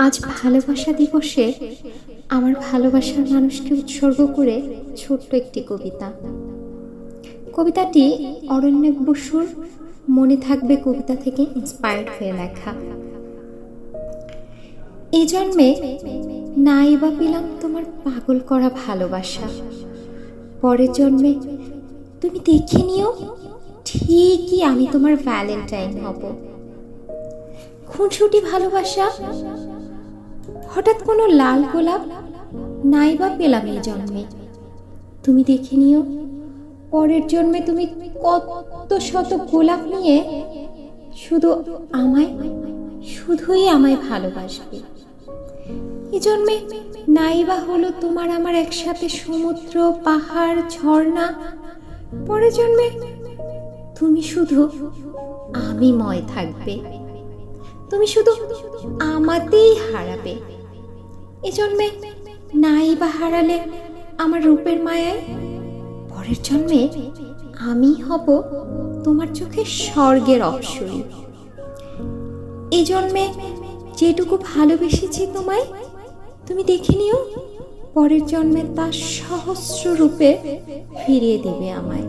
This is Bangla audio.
আজ ভালোবাসা দিবসে আমার ভালোবাসার মানুষকে উৎসর্গ করে ছোট্ট একটি কবিতা। কবিতাটি অরণ্যক বসুর মনে থাকবে কবিতা থেকে ইন্সপায়ার্ড হয়ে লেখা। এই জন্মে নাই বা পেলাম তোমার পাগল করা ভালোবাসা, পরের জন্মে তুমি দেখে নিও ঠিকই আমি তোমার ভ্যালেন্টাইন হব। খুনসুটি ভালোবাসা, হঠাৎ কোনো লাল গোলাপ নাই বা পেলাম এই জন্মে, তুমি দেখে নিও পরের জন্মে তুমি কত শত গোলাপ নিয়ে শুধুই আমায় ভালোবাসবে। এই জন্মে নাই বা হলো তোমার আমার একসাথে সমুদ্র, পাহাড়, ঝর্ণা, পরের জন্মে তুমি শুধু আমিময় থাকবে, তুমি শুধু আমাতেই হারাবে। এ জন্মে নাই বা হারালে আমার রূপের মায়ায়, পরের জন্মে আমি হব তোমার চোখে স্বর্গের অপ্সরী। এই জন্মে যেটুকু ভালোবেসেছি তোমায়, তুমি দেখে নিও পরের জন্মে তা সহস্র রূপে ফিরিয়ে দেবে আমায়।